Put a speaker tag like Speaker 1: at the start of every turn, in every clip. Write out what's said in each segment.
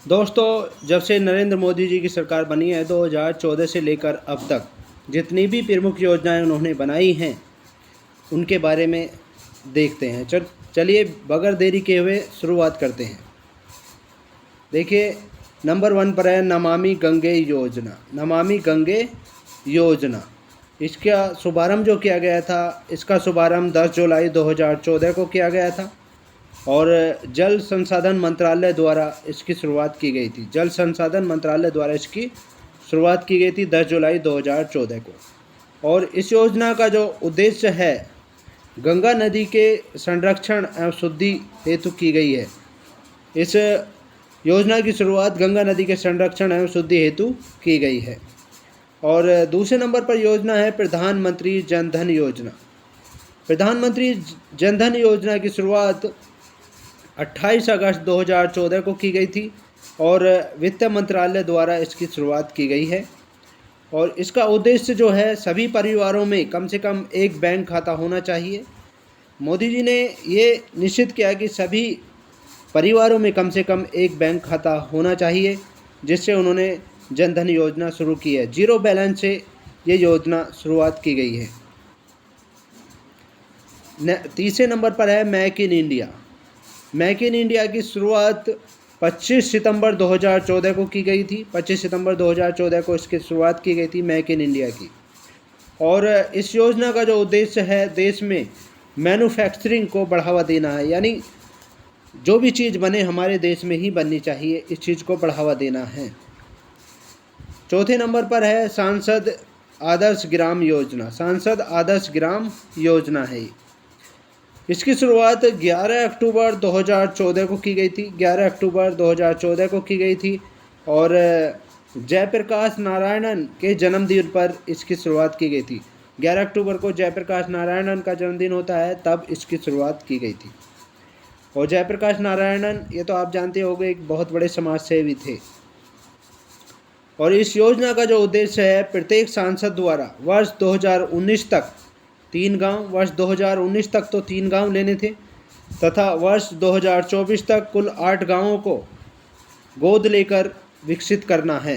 Speaker 1: दोस्तों, जब से नरेंद्र मोदी जी की सरकार बनी है 2014 से लेकर अब तक जितनी भी प्रमुख योजनाएं उन्होंने बनाई हैं उनके बारे में देखते हैं। चलिए बगैर देरी किए हुए शुरुआत करते हैं। देखिए, नंबर 1 पर है नमामि गंगे योजना। नमामि गंगे योजना, इसका शुभारंभ जो किया गया था, इसका शुभारंभ 10 जुलाई 2014 को किया गया था और जल संसाधन मंत्रालय द्वारा इसकी शुरुआत की गई थी। जल संसाधन मंत्रालय द्वारा इसकी शुरुआत की गई थी 10 जुलाई 2014 को। और इस योजना का जो उद्देश्य है, गंगा नदी के संरक्षण एवं शुद्धि हेतु की गई है। इस योजना की शुरुआत गंगा नदी के संरक्षण एवं शुद्धि हेतु की गई है। और दूसरे नंबर पर योजना है प्रधानमंत्री जन धन योजना। प्रधानमंत्री जन धन योजना की शुरुआत 28 अगस्त 2014 को की गई थी और वित्त मंत्रालय द्वारा इसकी शुरुआत की गई है। और इसका उद्देश्य जो है, सभी परिवारों में कम से कम एक बैंक खाता होना चाहिए। मोदी जी ने ये निश्चित किया कि सभी परिवारों में कम से कम एक बैंक खाता होना चाहिए, जिससे उन्होंने जन धन योजना शुरू की है। जीरो बैलेंस से ये योजना शुरुआत की गई है। तीसरे नंबर पर है make in India. Make in India की शुरुआत 25 सितंबर 2014 को की गई थी। 25 सितंबर 2014 को इसकी शुरुआत की गई थी मेक इन इंडिया की। और इस योजना का जो उद्देश्य है, देश में मैन्युफैक्चरिंग को बढ़ावा देना है। यानी जो भी चीज़ बने हमारे देश में ही बननी चाहिए, इस चीज़ को बढ़ावा देना है। चौथे नंबर पर है सांसद आदर्श ग्राम योजना। सांसद आदर्श ग्राम योजना है। इसकी शुरुआत 11 अक्टूबर 2014 को की गई थी। 11 अक्टूबर 2014 को की गई थी और जयप्रकाश नारायणन के जन्मदिन पर इसकी शुरुआत की गई थी। 11 अक्टूबर को जयप्रकाश नारायणन का जन्मदिन होता है, तब इसकी शुरुआत की गई थी। और जयप्रकाश नारायणन, ये तो आप जानते होंगे, एक बहुत बड़े समाज सेवी थे। और इस योजना का जो उद्देश्य है, प्रत्येक सांसद द्वारा वर्ष 2019 तक 3 गांव, वर्ष 2019 तक तो 3 गांव लेने थे, तथा वर्ष 2024 तक कुल 8 गांवों को गोद लेकर विकसित करना है।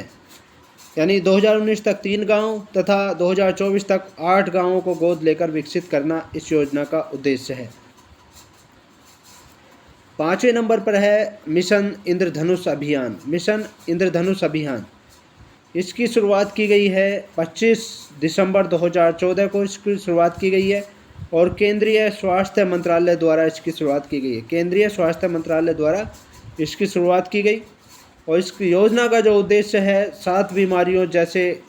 Speaker 1: यानी 2019 तक 3 गांव तथा 2024 तक 8 गांवों को गोद लेकर विकसित करना इस योजना का उद्देश्य है। 5वें नंबर पर है मिशन इंद्रधनुष अभियान। मिशन इंद्रधनुष अभियान, इसकी शुरुआत की गई है 25 दिसंबर 2014 को इसकी शुरुआत की गई है और केंद्रीय स्वास्थ्य मंत्रालय द्वारा इसकी शुरुआत की गई है। केंद्रीय स्वास्थ्य मंत्रालय द्वारा इसकी शुरुआत की गई। और इस योजना का जो उद्देश्य है, 7 बीमारियों जैसे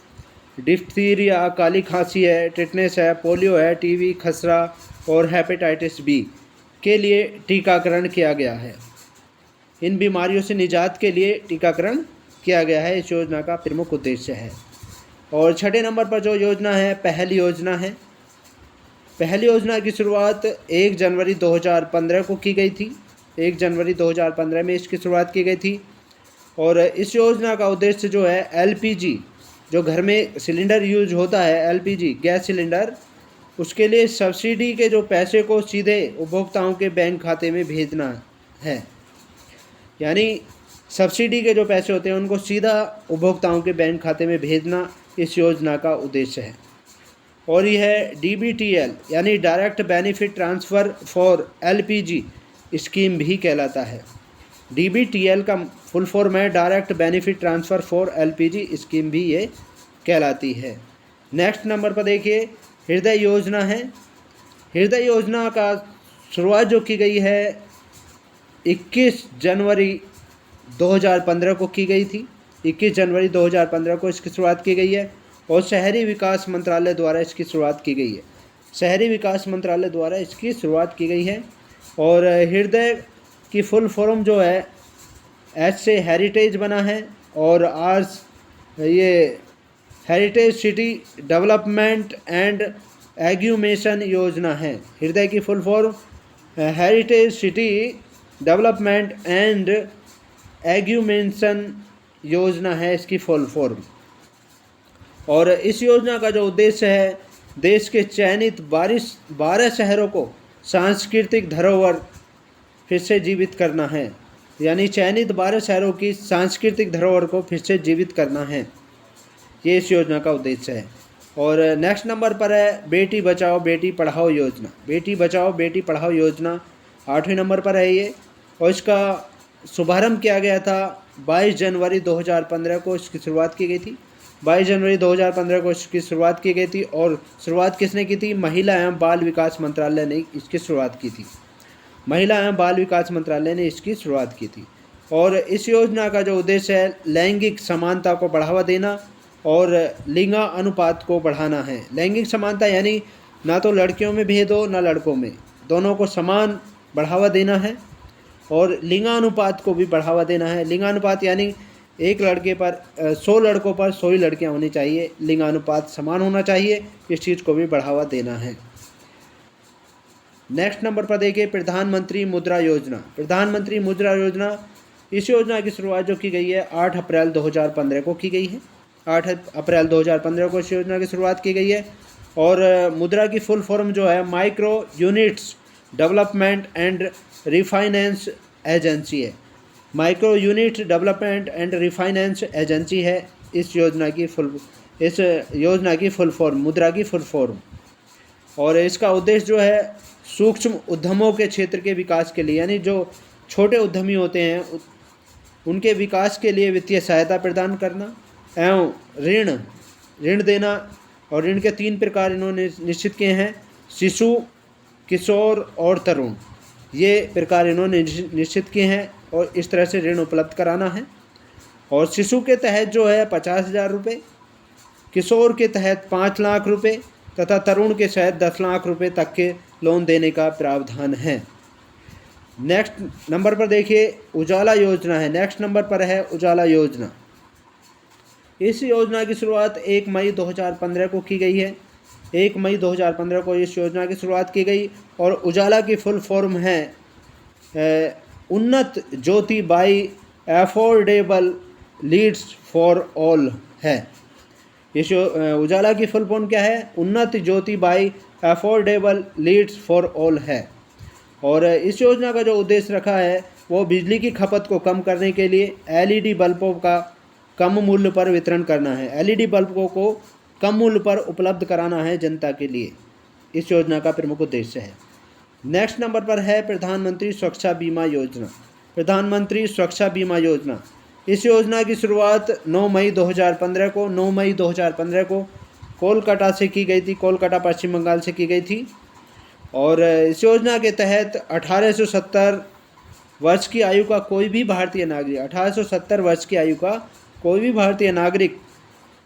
Speaker 1: डिप्थीरिया, काली खांसी है, टिटनेस है, पोलियो है, टीबी, खसरा और हेपेटाइटिस बी के लिए टीकाकरण किया गया है। इन बीमारियों से निजात के लिए टीकाकरण किया गया है, इस योजना का प्रमुख उद्देश्य है। और 6ठे नंबर पर जो योजना है, पहल योजना है। पहल योजना की शुरुआत 1 जनवरी 2015 को की गई थी। 1 जनवरी 2015 में इसकी शुरुआत की गई थी। और इस योजना का उद्देश्य जो है, एलपीजी, जो घर में सिलेंडर यूज होता है, एलपीजी गैस सिलेंडर, उसके लिए सब्सिडी के जो पैसे को सीधे उपभोक्ताओं के बैंक खाते में भेजना है। यानी सब्सिडी के जो पैसे होते हैं उनको सीधा उपभोक्ताओं के बैंक खाते में भेजना इस योजना का उद्देश्य है। और यह DBTL यानी direct benefit transfer for LPG scheme भी कहलाता है। DBTL का फुल फॉर्म है direct benefit transfer for LPG scheme भी ये कहलाती है। नेक्स्ट नंबर पर देखिए, हृदय योजना है। हृदय योजना का शुरुआत जो की गई है 21 जनवरी 2015 को की गई थी। 21 जनवरी 2015 को इसकी शुरुआत की गई है और शहरी विकास मंत्रालय द्वारा इसकी शुरुआत की गई है। शहरी विकास मंत्रालय द्वारा इसकी शुरुआत की गई है। और हृदय की फुल फॉर्म जो है, एच से हेरिटेज बना है और आर ये heritage city development and augmentation योजना है। हृदय की full form heritage city development and augmentation योजना है, इसकी फुल फॉर्म। और इस योजना का जो उद्देश्य है, देश के चयनित 12 शहरों को सांस्कृतिक धरोहर फिर से जीवित करना है। यानी चयनित 12 शहरों की सांस्कृतिक धरोहर को फिर से जीवित करना है, ये इस योजना का उद्देश्य है। और नेक्स्ट नंबर पर है बेटी बचाओ बेटी पढ़ाओ योजना। बेटी बचाओ बेटी पढ़ाओ योजना 8वें नंबर पर है ये, और इसका शुभारंभ किया गया था 22 जनवरी 2015 को इसकी शुरुआत की गई थी। 22 जनवरी 2015 को इसकी शुरुआत की गई थी, और शुरुआत किसने की थी? महिला एवं बाल विकास मंत्रालय ने इसकी शुरुआत की थी। महिला एवं बाल विकास मंत्रालय ने इसकी शुरुआत की थी। और इस योजना का जो उद्देश्य है लैंगिक समानता को बढ़ावा देना और लिंग अनुपात को बढ़ाना है। लैंगिक समानता यानी ना तो लड़कियों में भेद हो ना लड़कों में, दोनों को समान बढ़ावा देना है, और लिंगानुपात को भी बढ़ावा देना है। लिंगानुपात यानी एक लड़के पर 100 लड़कों पर 100 ही लड़कियां होनी चाहिए, लिंगानुपात समान होना चाहिए, इस चीज़ को भी बढ़ावा देना है। नेक्स्ट नंबर पर देखिए प्रधानमंत्री मुद्रा योजना। प्रधानमंत्री मुद्रा योजना, इस योजना की शुरुआत जो की गई है 8 अप्रैल 2015 को की गई है। 8 अप्रैल 2015 को इस योजना की शुरुआत की गई है। और मुद्रा की फुल फॉर्म जो है micro units development and refinance agency है। Micro unit development and refinance agency है इस योजना की फुल फॉर्म, मुद्रा की फुल फॉर्म। और इसका उद्देश्य जो है सूक्ष्म उद्यमों के क्षेत्र के विकास के लिए, यानी जो छोटे उद्यमी होते हैं उनके विकास के लिए वित्तीय सहायता प्रदान करना एवं ऋण देना। और ऋण के 3 प्रकार इन्होंने निश्चित किए हैं, शिशु, किशोर और तरुण, ये प्रकार इन्होंने निश्चित किए हैं, और इस तरह से ऋण उपलब्ध कराना है। और शिशु के तहत जो है 50,000 रुपये, किशोर के तहत 5 लाख रुपये तथा तरुण के तहत 10 लाख रुपये तक के लोन देने का प्रावधान है। नेक्स्ट नंबर पर देखिए उजाला योजना है। नेक्स्ट नंबर पर है उजाला योजना। इस योजना की शुरुआत 1 मई 2015 को की गई है। 1 मई 2015 को इस योजना की शुरुआत की गई। और उजाला की फुल फॉर्म है Unnat Jyoti by affordable LEDs for all है। इस उजाला की फुल फॉर्म क्या है? Unnat Jyoti by affordable LEDs for all है। और इस योजना का जो उद्देश्य रखा है वो बिजली की खपत को कम करने के लिए एलईडी बल्बों का कम मूल्य पर वितरण करना है। एलईडी बल्बों को कम मूल्य पर उपलब्ध कराना है जनता के लिए, इस योजना का प्रमुख उद्देश्य है। नेक्स्ट नंबर पर है प्रधानमंत्री सुरक्षा बीमा योजना। प्रधानमंत्री सुरक्षा बीमा योजना, इस योजना की शुरुआत 9 मई 2015 को कोलकाता से की गई थी, कोलकाता पश्चिम बंगाल से की गई थी। और इस योजना के तहत 1870 वर्ष की आयु का कोई भी भारतीय नागरिक 1870 वर्ष की आयु का कोई भी भारतीय नागरिक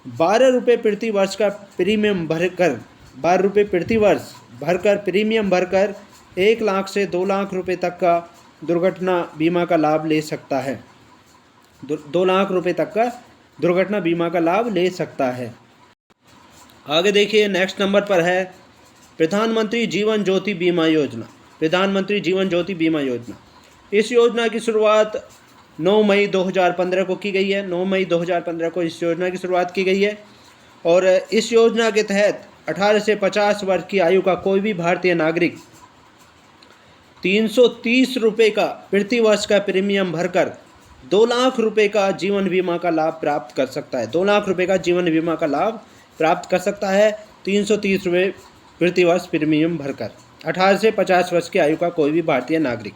Speaker 1: 12 रुपये प्रति वर्ष का प्रीमियम भरकर 12 रुपये प्रति वर्ष भरकर प्रीमियम भरकर 1 लाख से 2 लाख रुपये तक का दुर्घटना बीमा का लाभ ले सकता है। 2 लाख रुपये तक का दुर्घटना बीमा का लाभ ले सकता है। आगे देखिए नेक्स्ट नंबर पर है प्रधानमंत्री जीवन ज्योति बीमा योजना। प्रधानमंत्री जीवन ज्योति बीमा योजना, इस योजना की शुरुआत 9 मई 2015 को की गई है। 9 मई 2015 को इस योजना की शुरुआत की गई है। और इस योजना के तहत 18 से 50 वर्ष की आयु का कोई भी भारतीय नागरिक 330 रुपये का प्रति वर्ष का प्रीमियम भरकर 2 लाख रुपये का जीवन बीमा का लाभ प्राप्त कर सकता है। 2 लाख रुपये का जीवन बीमा का लाभ प्राप्त कर सकता है 330 रुपये प्रति वर्ष प्रीमियम भरकर 18 से 50 वर्ष की आयु का कोई भी भारतीय नागरिक।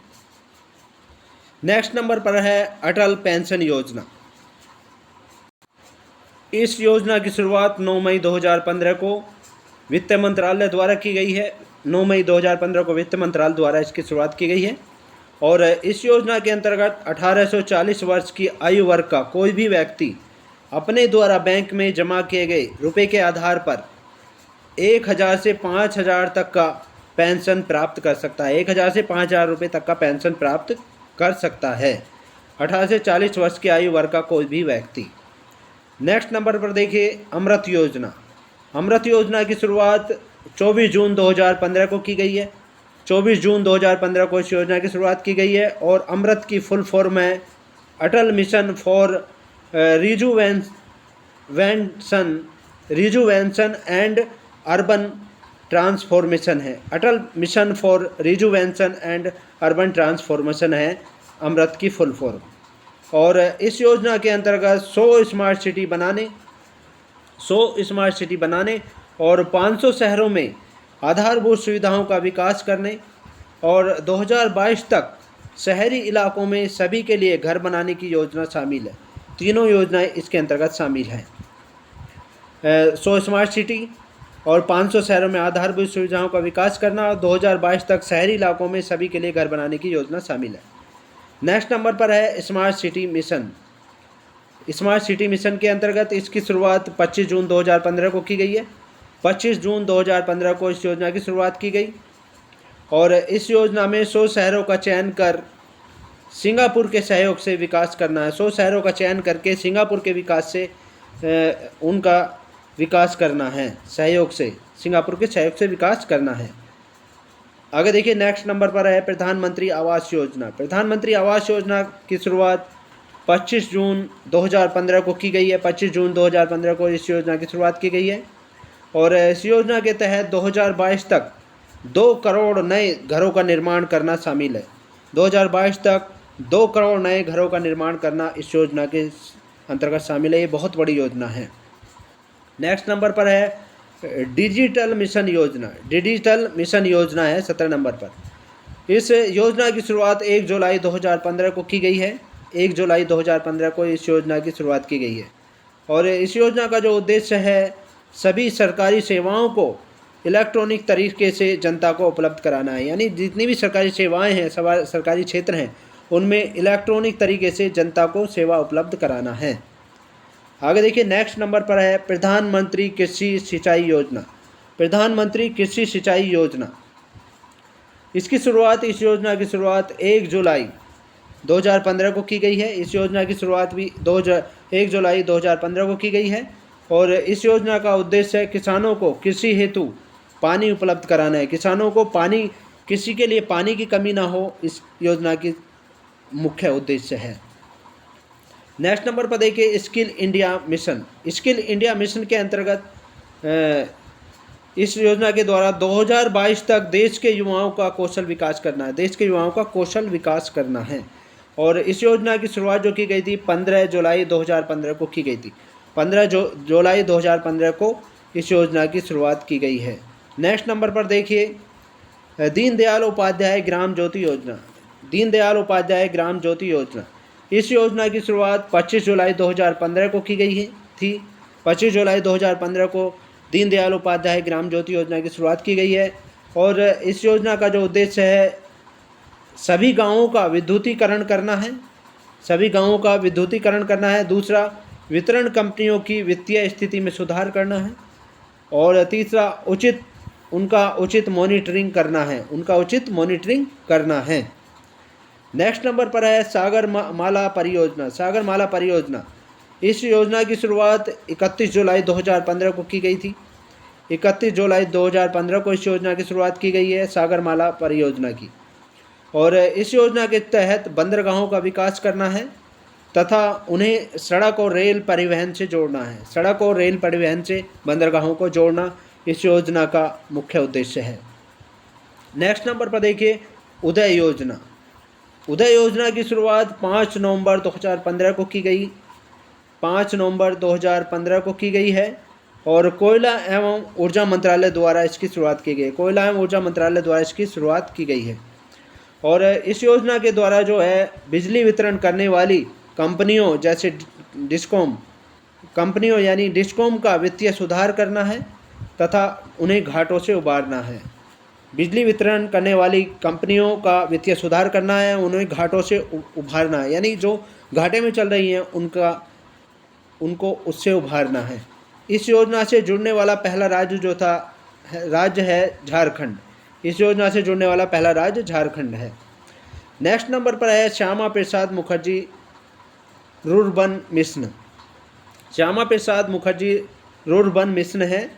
Speaker 1: नेक्स्ट नंबर पर है अटल पेंशन योजना। इस योजना की शुरुआत 9 मई 2015 को वित्त मंत्रालय द्वारा की गई है। 9 मई 2015 को वित्त मंत्रालय द्वारा इसकी शुरुआत की गई है। और इस योजना के अंतर्गत 18 से 40 वर्ष की आयु वर्ग का कोई भी व्यक्ति अपने द्वारा बैंक में जमा किए गए रुपए के आधार पर 1000 से 5000 तक का पेंशन प्राप्त कर सकता है। 1000 से 5000 रुपये तक का पेंशन प्राप्त कर सकता है 18 से 40 वर्ष की आयु वर्ग का कोई भी व्यक्ति। नेक्स्ट नंबर पर देखिए अमृत योजना। अमृत योजना की शुरुआत 24 जून 2015 को की गई है। 24 जून 2015 को इस योजना की शुरुआत की गई है। और अमृत की फुल फॉर्म है Atal mission for rejuvenation and urban transformation है। Atal mission for rejuvenation and urban transformation है अमृत की फुल फॉर्म। और इस योजना के अंतर्गत 100 स्मार्ट सिटी बनाने और 500 शहरों में आधारभूत सुविधाओं का विकास करने और 2022 तक शहरी इलाकों में सभी के लिए घर बनाने की योजना शामिल है। तीनों योजनाएं इसके अंतर्गत शामिल हैं। 100 स्मार्ट सिटी और 500 शहरों में आधारभूत सुविधाओं का विकास करना और 2022 तक शहरी इलाकों में सभी के लिए घर बनाने की योजना शामिल है। नेक्स्ट नंबर पर है smart city mission. Smart city mission के अंतर्गत इसकी शुरुआत 25 जून 2015 को की गई है। 25 जून 2015 को इस योजना की शुरुआत की गई और इस योजना में 100 शहरों का चयन कर सिंगापुर के सहयोग से विकास करना है। 100 शहरों का चयन करके सिंगापुर के विकास से उनका विकास करना है, सहयोग से, सिंगापुर के सहयोग से विकास करना है। आगे देखिए, नेक्स्ट नंबर पर है प्रधानमंत्री आवास योजना। प्रधानमंत्री आवास योजना की शुरुआत 25 जून 2015 को की गई है। 25 जून 2015 को इस योजना की शुरुआत की गई है और इस योजना के तहत 2022 तक 2 करोड़ नए घरों का निर्माण करना शामिल है। 2022 तक 2 करोड़ नए घरों का निर्माण करना इस योजना के अंतर्गत शामिल है। ये बहुत बड़ी योजना है। नेक्स्ट नंबर पर है डिजिटल मिशन योजना। डिजिटल मिशन योजना है 17 नंबर पर। इस योजना की शुरुआत 1 जुलाई 2015 को की गई है। 1 जुलाई 2015 को इस योजना की शुरुआत की गई है और इस योजना का जो उद्देश्य है सभी सरकारी सेवाओं को इलेक्ट्रॉनिक तरीके से जनता को उपलब्ध कराना है। यानी जितनी भी सरकारी सेवाएं हैं, सरकारी क्षेत्र हैं, उनमें इलेक्ट्रॉनिक तरीके से जनता को सेवा उपलब्ध कराना है। आगे देखिए, नेक्स्ट नंबर पर है प्रधानमंत्री कृषि सिंचाई योजना। प्रधानमंत्री कृषि सिंचाई योजना, इसकी शुरुआत, इस योजना की शुरुआत 1 जुलाई 2015 को की गई है। इस योजना की शुरुआत भी 1 जुलाई 2015 को की गई है और इस योजना का उद्देश्य है किसानों को कृषि हेतु पानी उपलब्ध कराना है। किसानों को पानी, किसी के लिए पानी की कमी ना हो, इस योजना की मुख्य उद्देश्य है। नेक्स्ट नंबर पर देखिए skill India mission. Skill India mission के अंतर्गत इस योजना के द्वारा 2022 तक देश के युवाओं का कौशल विकास करना है। देश के युवाओं का कौशल विकास करना है और इस योजना की शुरुआत जो की गई थी 15 जुलाई 2015 को की गई थी। 15 जुलाई 2015 को इस योजना की शुरुआत की गई है। नेक्स्ट नंबर पर देखिए दीनदयाल उपाध्याय ग्राम ज्योति योजना। दीनदयाल उपाध्याय ग्राम ज्योति योजना, इस योजना की शुरुआत 25 जुलाई 2015 को की गई थी। 25 जुलाई 2015 को दीनदयाल उपाध्याय ग्राम ज्योति योजना की शुरुआत की गई है और इस योजना का जो उद्देश्य है सभी गांवों का विद्युतीकरण करना है। सभी गांवों का विद्युतीकरण करना है। दूसरा, वितरण कंपनियों की वित्तीय स्थिति में सुधार करना है और तीसरा, उनका उचित मॉनिटरिंग करना है। उनका उचित मॉनिटरिंग करना है। नेक्स्ट नंबर पर है सागरमाला परियोजना। सागरमाला परियोजना, इस योजना की शुरुआत 31 जुलाई 2015 को की गई थी। 31 जुलाई 2015 को इस योजना की शुरुआत की गई है सागरमाला परियोजना की और इस योजना के तहत बंदरगाहों का विकास करना है तथा उन्हें सड़क और रेल परिवहन से जोड़ना है। सड़क और रेल परिवहन से बंदरगाहों को जोड़ना इस योजना का मुख्य उद्देश्य है। नेक्स्ट नंबर पर देखिए उदय योजना। उदय योजना की शुरुआत 5 नवंबर 2015 को की गई। 5 नवंबर 2015 को की गई है और कोयला एवं ऊर्जा मंत्रालय द्वारा इसकी शुरुआत की गई है। कोयला एवं ऊर्जा मंत्रालय द्वारा इसकी शुरुआत की गई है और इस योजना के द्वारा जो है बिजली वितरण करने वाली कंपनियों जैसे डिस्कॉम कंपनियों यानी डिस्कॉम का वित्तीय सुधार करना है तथा उन्हें घाटों से उबारना है। बिजली वितरण करने वाली कंपनियों का वित्तीय सुधार करना है, उन्हें घाटों से उभारना है। यानी जो घाटे में चल रही हैं उनको उससे उभारना है। इस योजना से जुड़ने वाला पहला राज्य है झारखंड। इस योजना से जुड़ने वाला पहला राज्य झारखंड है। नेक्स्ट नंबर पर है Shyama Prasad Mukherjee rurban mission. Shyama Prasad Mukherjee rurban mission है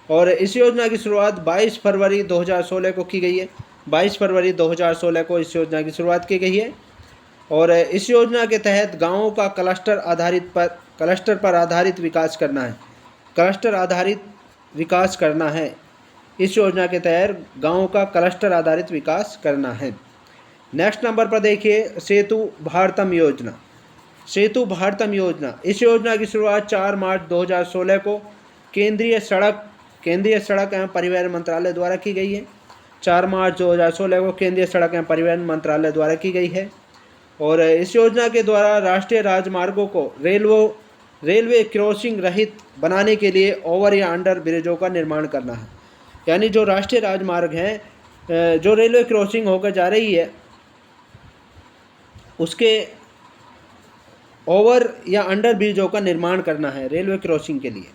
Speaker 1: और इस योजना की शुरुआत 22 फरवरी 2016 को की गई है। 22 फरवरी 2016 को इस योजना की शुरुआत की गई है और इस योजना के तहत गाँवों का क्लस्टर पर आधारित विकास करना है। क्लस्टर आधारित विकास करना है। इस योजना के तहत गाँवों का क्लस्टर आधारित विकास करना है। नेक्स्ट नंबर पर देखिए सेतु भारतम योजना। सेतु भारतम योजना, इस योजना की शुरुआत 4 मार्च 2016 को केंद्रीय सड़क एवं परिवहन मंत्रालय द्वारा की गई है। 4 मार्च 2016 को केंद्रीय सड़क एवं परिवहन मंत्रालय द्वारा की गई है। और इस योजना के द्वारा राष्ट्रीय राजमार्गों को रेलवे क्रॉसिंग रहित बनाने के लिए ओवर या अंडर ब्रिजों का निर्माण करना है। यानी जो राष्ट्रीय राजमार्ग हैं, जो रेलवे क्रॉसिंग होकर जा रही है, उसके ओवर या अंडर ब्रिजों का निर्माण करना है रेलवे क्रॉसिंग के लिए,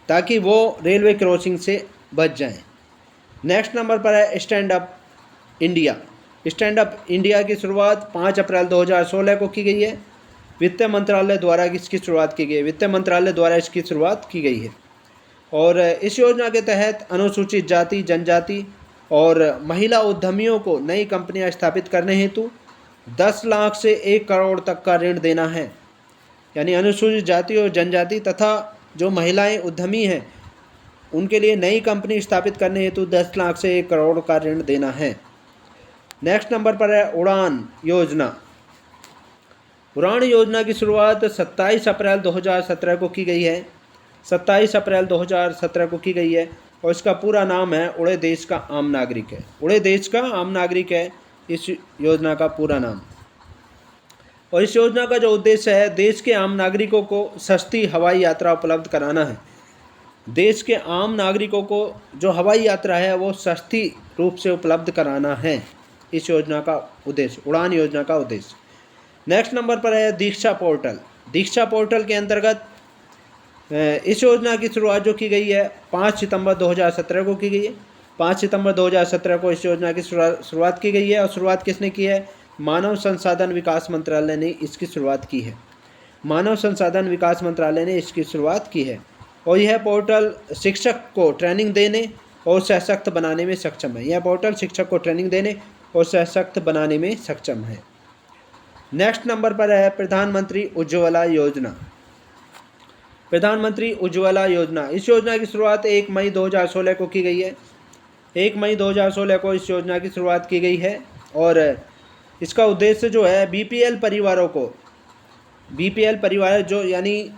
Speaker 1: ताकि वो रेलवे क्रॉसिंग से बच जाएं। नेक्स्ट नंबर पर है stand up India. Stand up India की शुरुआत 5 अप्रैल 2016 को की गई है। वित्त मंत्रालय द्वारा इसकी शुरुआत की गई है। वित्त मंत्रालय द्वारा इसकी शुरुआत की गई है। और इस योजना के तहत अनुसूचित जाति, जनजाति और महिला उद्यमियों को नई कंपनियां स्थापित करने हेतु 10 लाख से 1 करोड़ तक का ऋण देना है। यानी अनुसूचित जाति और जनजाति तथा जो महिलाएं उद्यमी हैं, उनके लिए नई कंपनी स्थापित करने हेतु 10 लाख से 1 करोड़ का ऋण देना है। नेक्स्ट नंबर पर है उड़ान योजना। उड़ान योजना की शुरुआत 27 अप्रैल 2017 को की गई है। 27 अप्रैल 2017 को की गई है और इसका पूरा नाम है उड़े देश का आम नागरिक है। उड़े देश का आम नागरिक है इस योजना का पूरा नाम। और इस योजना का जो उद्देश्य है, देश के आम नागरिकों को सस्ती हवाई यात्रा उपलब्ध कराना है। देश के आम नागरिकों को जो हवाई यात्रा है वो सस्ती रूप से उपलब्ध कराना है इस योजना का उद्देश्य, उड़ान योजना का उद्देश्य। नेक्स्ट नंबर पर है दीक्षा पोर्टल। दीक्षा पोर्टल के अंतर्गत इस योजना की शुरुआत जो की गई है 5 सितंबर 2017 को की गई है। 5 सितंबर 2017 को इस योजना की शुरुआत की गई है। और शुरुआत किसने की है? मानव संसाधन विकास मंत्रालय ने इसकी शुरुआत की है। मानव संसाधन विकास मंत्रालय ने इसकी शुरुआत की है। और यह पोर्टल शिक्षक को ट्रेनिंग देने और सशक्त बनाने में सक्षम है। यह पोर्टल शिक्षक को ट्रेनिंग देने और सशक्त बनाने में सक्षम है। नेक्स्ट नंबर पर है प्रधानमंत्री उज्ज्वला योजना। प्रधानमंत्री उज्ज्वला योजना, इस योजना की शुरुआत 1 मई 2016 को की गई है। 1 मई 2016 को इस योजना की शुरुआत की गई है। और इसका उद्देश्य जो है बीपीएल परिवारों को, बीपीएल परिवार जो यानी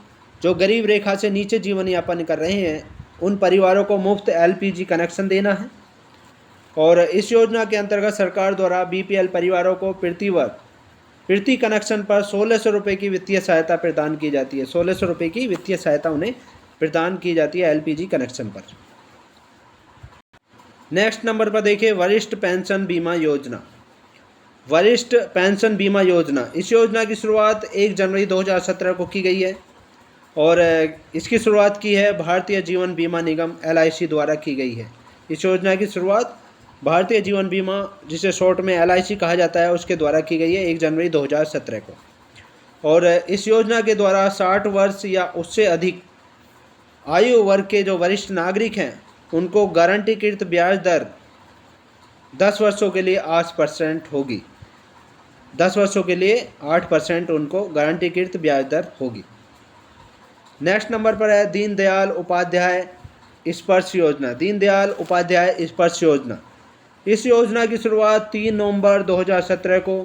Speaker 1: जो गरीब रेखा से नीचे जीवन यापन कर रहे हैं, उन परिवारों को मुफ्त एलपीजी कनेक्शन देना है। और इस योजना के अंतर्गत सरकार द्वारा बीपीएल परिवारों को प्रति कनेक्शन पर 1600 रुपये की वित्तीय सहायता प्रदान की जाती है। 1600 रुपये की वित्तीय सहायता उन्हें प्रदान की जाती है एलपीजी कनेक्शन पर। नेक्स्ट नंबर पर देखिए वरिष्ठ पेंशन बीमा योजना। वरिष्ठ पेंशन बीमा योजना, इस योजना की शुरुआत 1 जनवरी 2017 को की गई है। और इसकी शुरुआत की है भारतीय जीवन बीमा निगम LIC द्वारा की गई है। इस योजना की शुरुआत भारतीय जीवन बीमा, जिसे शॉर्ट में LIC कहा जाता है, उसके द्वारा की गई है 1 जनवरी 2017 को। और इस योजना के द्वारा 60 वर्ष या उससे अधिक आयु वर्ग के जो वरिष्ठ नागरिक हैं, उनको गारंटीकृत ब्याज दर 10 वर्षों के लिए 8% होगी। 10 वर्षों के लिए 8% उनको गारंटीकृत ब्याज दर होगी। नेक्स्ट नंबर पर है दीनदयाल उपाध्याय स्पर्श योजना। दीनदयाल उपाध्याय स्पर्श योजना, इस योजना की शुरुआत 3 नवंबर 2017 को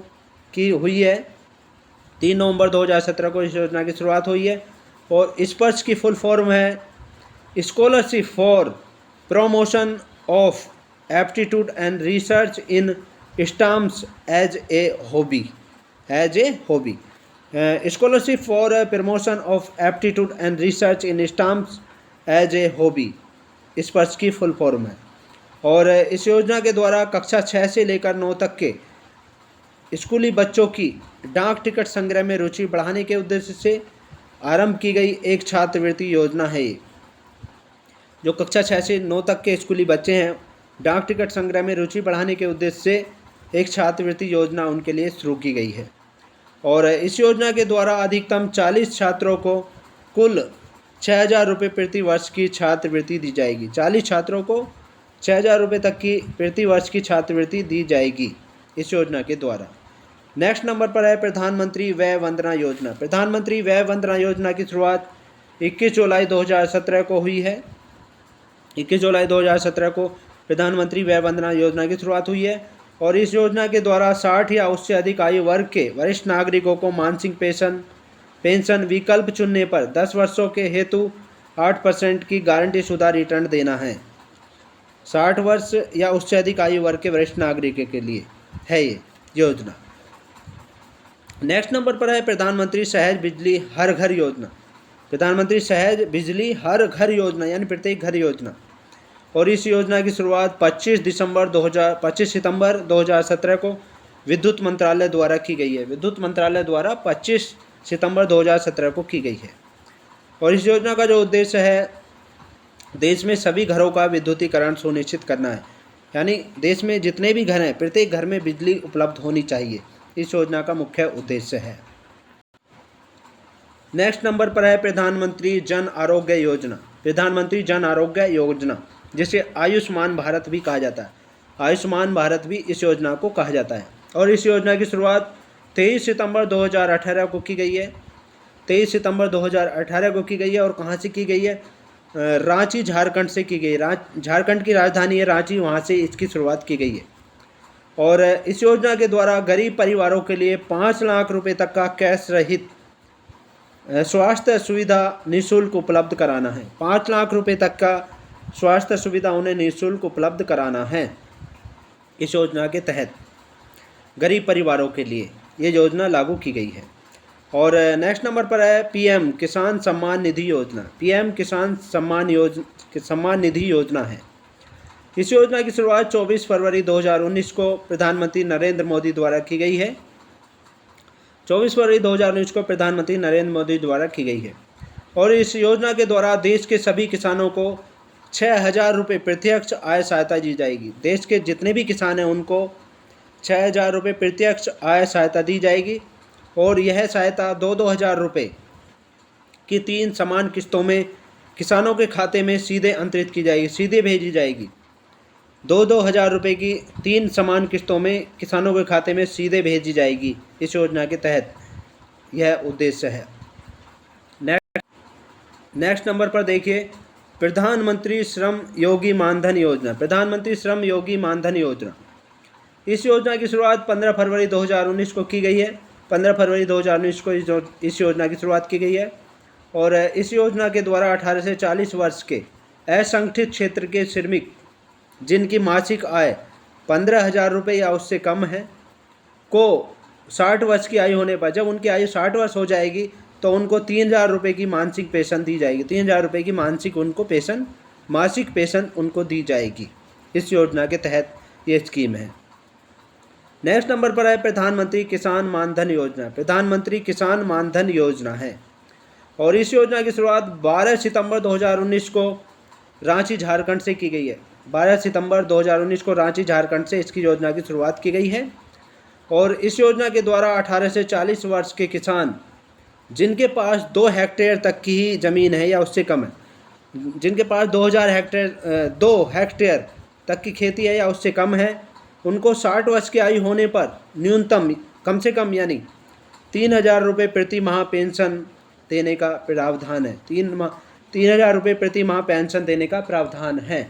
Speaker 1: की हुई है। 3 नवंबर 2017 को इस योजना की शुरुआत हुई है। और स्पर्श की फुल फॉर्म है scholarship for promotion of aptitude and research in stamps as a hobby. Scholarship for promotion of aptitude and research in stamps as a hobby Sparsh की फुल फॉर्म है। और इस योजना के द्वारा कक्षा 6 से लेकर 9 तक के स्कूली बच्चों की डाक टिकट संग्रह में रुचि बढ़ाने के उद्देश्य से आरंभ की गई एक छात्रवृत्ति योजना है। ये जो कक्षा 6 से 9 तक के स्कूली बच्चे हैं, डाक टिकट संग्रह में रुचि बढ़ाने के उद्देश्य से एक छात्रवृत्ति योजना उनके लिए शुरू की गई है। और इस योजना के द्वारा अधिकतम 40 छात्रों को कुल 6000 रुपये प्रति वर्ष की छात्रवृत्ति दी जाएगी। 40 छात्रों को 6000 रुपये तक की प्रति वर्ष की छात्रवृत्ति दी जाएगी इस योजना के द्वारा। नेक्स्ट नंबर पर है प्रधानमंत्री वय वंदना योजना। प्रधानमंत्री वय वंदना योजना की शुरुआत 21 जुलाई 2017 को हुई है। 21 जुलाई 2017 को प्रधानमंत्री वय वंदना योजना की शुरुआत हुई है। और इस योजना के द्वारा 60 या उससे अधिक आयु वर्ग के वरिष्ठ नागरिकों को मासिक पेंशन विकल्प चुनने पर 10 वर्षों के हेतु 8% की गारंटीशुदा रिटर्न देना है। 60 वर्ष या उससे अधिक आयु वर्ग के वरिष्ठ नागरिकों के लिए है ये योजना। नेक्स्ट नंबर पर है प्रधानमंत्री सहज बिजली हर घर योजना। प्रधानमंत्री सहज बिजली हर घर योजना यानी प्रत्येक घर योजना। और इस योजना की शुरुआत 25 सितंबर 2017 को विद्युत मंत्रालय द्वारा की गई है। विद्युत मंत्रालय द्वारा 25 सितंबर 2017 को की गई है। और इस योजना का जो उद्देश्य है, देश में सभी घरों का विद्युतीकरण सुनिश्चित करना है। यानी देश में जितने भी घर हैं, प्रत्येक घर में बिजली उपलब्ध होनी चाहिए, इस योजना का मुख्य उद्देश्य है। नेक्स्ट नंबर पर है प्रधानमंत्री जन आरोग्य योजना। प्रधानमंत्री जन आरोग्य योजना, जिसे आयुष्मान भारत भी कहा जाता है। आयुष्मान भारत भी इस योजना को कहा जाता है। और इस योजना की शुरुआत 23 सितंबर 2018 को की गई है। 23 सितंबर 2018 को की गई है। और कहाँ से की गई है? रांची, झारखंड से की गई। झारखंड की राजधानी है रांची, वहाँ से इसकी शुरुआत की गई है। और इस योजना के द्वारा गरीब परिवारों के लिए 5 लाख रुपए तक का कैश रहित स्वास्थ्य सुविधा निःशुल्क उपलब्ध कराना है। 5 लाख रुपए तक का स्वास्थ्य सुविधा उन्हें निःशुल्क उपलब्ध कराना है। इस योजना के तहत गरीब परिवारों के लिए ये योजना लागू की गई है। और नेक्स्ट नंबर पर है पीएम किसान सम्मान निधि योजना। पीएम किसान सम्मान निधि योजना है। इस योजना की शुरुआत 24 फरवरी 2019 को प्रधानमंत्री नरेंद्र मोदी द्वारा की गई है। 24 फरवरी 2019 को प्रधानमंत्री नरेंद्र मोदी द्वारा की गई है। और इस योजना के द्वारा देश के सभी किसानों को 6,000 रुपये प्रत्यक्ष आय सहायता दी जाएगी। देश के जितने भी किसान हैं उनको 6,000 रुपये प्रत्यक्ष आय सहायता दी जाएगी। और यह सहायता 2-2 हज़ार रुपये की 3 समान किस्तों में किसानों के खाते में सीधे अंतरित की जाएगी, सीधे भेजी जाएगी। 2-2 हज़ार रुपये की 3 समान किस्तों में किसानों के खाते में सीधे भेजी जाएगी। इस योजना के तहत यह उद्देश्य है। नेक्स्ट नंबर पर देखिए प्रधानमंत्री श्रम योगी मानधन योजना। प्रधानमंत्री श्रम योगी मानधन योजना, इस योजना की शुरुआत 15 फरवरी 2019 को की गई है। 15 फरवरी 2019 को इस योजना की शुरुआत की गई है। और इस योजना के द्वारा 18 से 40 वर्ष के असंगठित क्षेत्र के श्रमिक जिनकी मासिक आय 15,000 रुपये या उससे कम है को 60 वर्ष की आयु होने पर, जब उनकी आयु 60 वर्ष हो जाएगी तो उनको 3,000 रुपये की मासिक पेंशन दी जाएगी। 3,000 रुपये की मासिक पेंशन उनको दी जाएगी। इस योजना के तहत ये स्कीम है। नेक्स्ट नंबर पर है प्रधानमंत्री किसान मानधन योजना। प्रधानमंत्री किसान मानधन योजना है। और इस योजना की शुरुआत 12 सितंबर 2019 को रांची, झारखंड से की गई है। 12 सितंबर 2019 को रांची, झारखंड से इसकी योजना की शुरुआत की गई है। और इस योजना के द्वारा 18 से 40 वर्ष के किसान जिनके पास 2 हेक्टेयर तक की ही ज़मीन है या उससे कम है, जिनके पास 2 हेक्टेयर तक की खेती है या उससे कम है, उनको 60 वर्ष की आयु होने पर न्यूनतम कम से कम यानी 3,000 रुपये प्रति माह पेंशन देने का प्रावधान है। 3,000 रुपये प्रति माह पेंशन देने का प्रावधान है।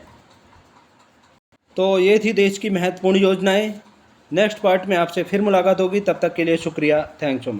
Speaker 1: तो ये थी देश की महत्वपूर्ण योजनाएं। नेक्स्ट पार्ट में आपसे फिर मुलाकात होगी, तब तक के लिए शुक्रिया। Thanks so much.